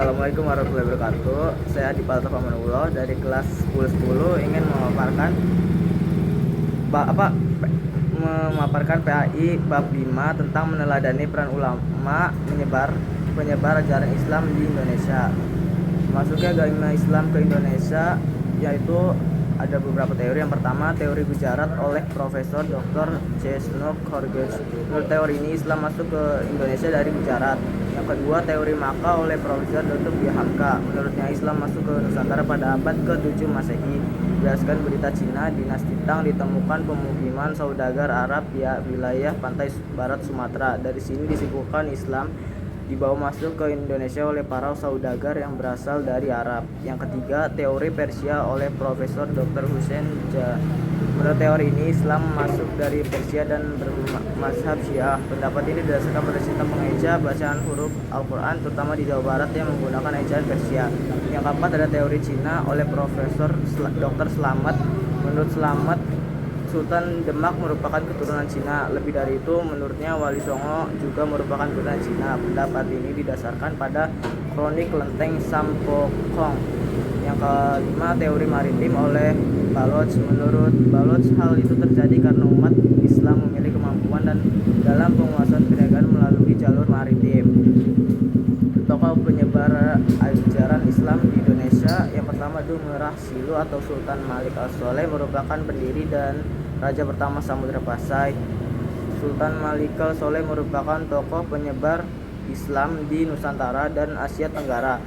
Assalamualaikum warahmatullahi wabarakatuh. Saya Dipal Tafamanullah dari kelas 1010 ingin memaparkan PAI bab 5 tentang meneladani peran ulama penyebar ajaran Islam di Indonesia. Masuknya agama Islam ke Indonesia yaitu ada beberapa teori. Yang pertama, teori Gujarat oleh Profesor Dr. Chesnok Horgej. Menurut teori ini, Islam masuk ke Indonesia dari Gujarat. Yang kedua, teori Maka oleh Profesor Dr. Bihamka. Menurutnya, Islam masuk ke Nusantara pada abad ke-7 Masehi. Berdasarkan berita Cina, dinasti Tang ditemukan pemukiman saudagar Arab di wilayah pantai barat Sumatera. Dari sini disimpulkan Islam dibawa masuk ke Indonesia oleh para saudagar yang berasal dari Arab. Yang ketiga, teori Persia oleh Profesor Dr. Hussein Jah. Menurut teori ini, Islam masuk dari Persia dan bermazhab Syiah. Pendapat ini didasarkan pada sistem pengeja bacaan huruf Al-Quran, terutama di Jawa Barat yang menggunakan ejaan Persia. Yang keempat, ada teori Cina oleh Profesor Dr. Slamet. Menurut Slamet, Sultan Demak merupakan keturunan Cina. Lebih dari itu, menurutnya Wali Songo juga merupakan keturunan Cina. Pendapat ini didasarkan pada kronik Lenteng Sampokong. Yang kelima, teori maritim oleh Baloch. Menurut Baloch, hal itu terjadi karena umat Islam memiliki kemampuan dan dalam penguasaan perniagaan melalui jalur maritim. Tokoh penyebar ajaran Islam di Indonesia, yang pertama Dumerah Silu atau Sultan Malik Al-Soleh, merupakan pendiri dan raja pertama Samudra Pasai. Sultan Malik Al-Soleh merupakan tokoh penyebar Islam di Nusantara dan Asia Tenggara.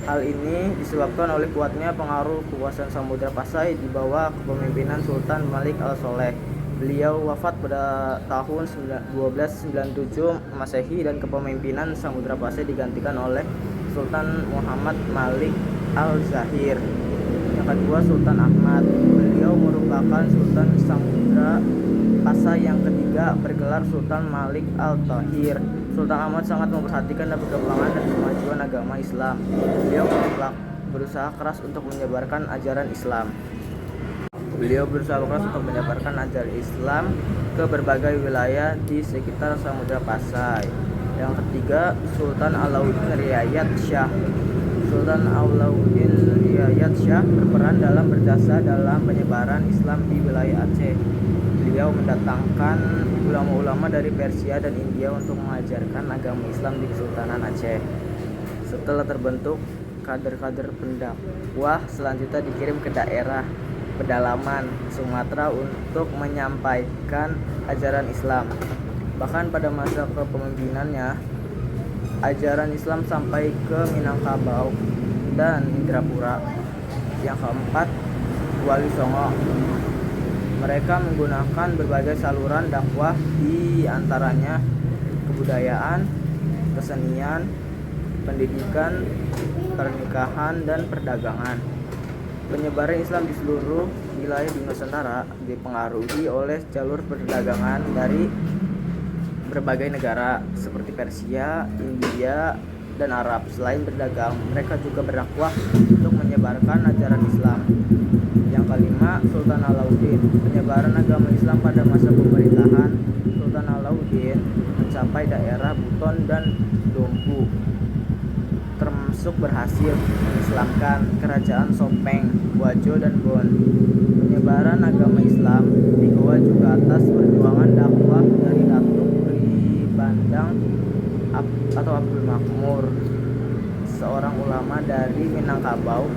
Hal ini disebabkan oleh kuatnya pengaruh kekuasaan Samudra Pasai di bawah kepemimpinan Sultan Malik Al-Soleh. Beliau wafat pada tahun 1297 Masehi dan kepemimpinan Samudra Pasai digantikan oleh Sultan Muhammad Malik Al-Zahir. Yang kedua, Sultan Ahmad. Beliau merupakan Sultan Samudra Pasai yang ketiga, bergelar Sultan Malik Al-Tahir. Sultan Ahmad sangat memperhatikan dan perkembangan dan kemajuan agama Islam. Beliau berusaha keras untuk menyebarkan ajaran Islam. Ke berbagai wilayah di sekitar Samudra Pasai. Yang ketiga, Sultan Alauddin Riayat Shah. Sultan Alauddin Riayat Shah berperan dalam berjasa dalam penyebaran Islam di wilayah Aceh. Beliau mendatangkan ulama-ulama dari Persia dan India untuk mengajarkan agama Islam di Kesultanan Aceh. Setelah terbentuk, kader-kader pendakwah selanjutnya dikirim ke daerah pedalaman Sumatera untuk menyampaikan ajaran Islam. Bahkan pada masa kepemimpinannya, ajaran Islam sampai ke Minangkabau dan Indrapura. Yang keempat, Wali Songo. Mereka menggunakan berbagai saluran dakwah, di antaranya kebudayaan, kesenian, pendidikan, pernikahan, dan perdagangan. Penyebaran Islam di seluruh wilayah di Nusantara dipengaruhi oleh jalur perdagangan dari berbagai negara seperti Persia, India, dan Arab. Selain berdagang, mereka juga berdakwah untuk menyebarkan ajaran Islam. Yang kelima, Sultan Alauddin. Penyebaran agama Islam pada masa pemerintahan Sultan Alauddin mencapai daerah Buton dan Dompu, termasuk berhasil mengislamkan kerajaan Sopeng, Wajo, dan Bon. Penyebaran agama Islam di Goa juga atas perjuangan dakwah dari Datuk Pri Bandang atau Abdul Makmur, seorang ulama dari Minangkabau.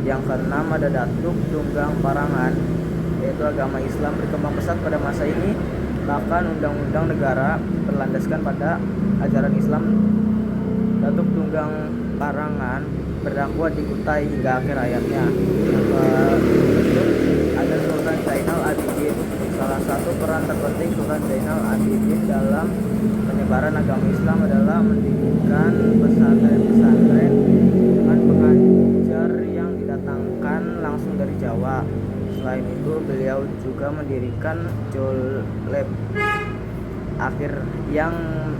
Yang keenam, ada Datuk Tunggang Parangan, yaitu agama Islam berkembang pesat pada masa ini. Bahkan undang-undang negara berlandaskan pada ajaran Islam. Datuk Tunggang Parangan berdakwah di Kutai hingga akhir hayatnya. Ada Sultan Zainal Abidin. Salah satu peran terpenting Sultan Zainal Abidin dalam penyebaran agama Islam adalah mendirikan pesantren-pesantren dengan pengajar yang didatangkan langsung dari Jawa. Selain itu, beliau juga mendirikan Joleb akhir yang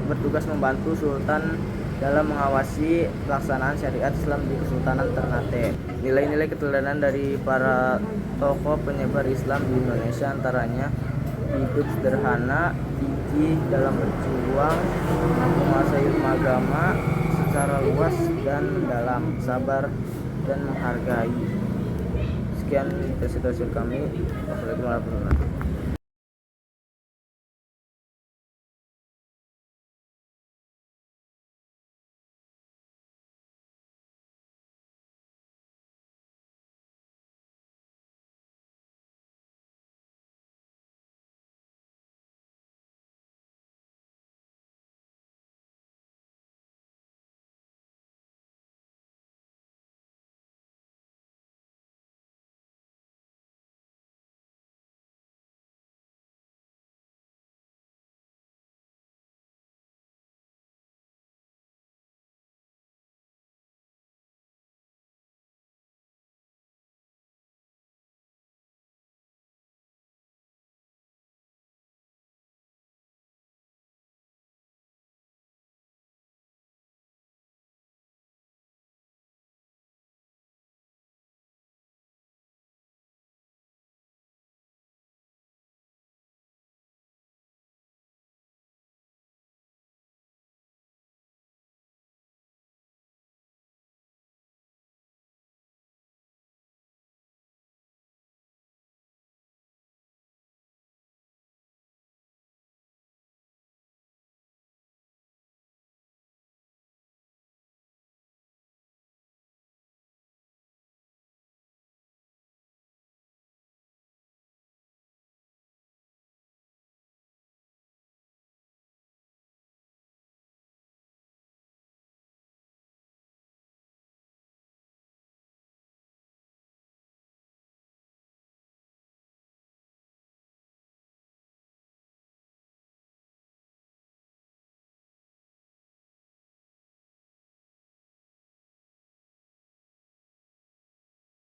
bertugas membantu Sultan dalam mengawasi pelaksanaan syariat Islam di Kesultanan Ternate. Nilai-nilai keteladanan dari para tokoh penyebar Islam di Indonesia antaranya hidup sederhana, gigih dalam berjuang, menguasai ilmu agama secara luas dan mendalam, sabar dan menghargai. Sekian presentasi kami. Wassalamualaikum warahmatullahi wabarakatuh.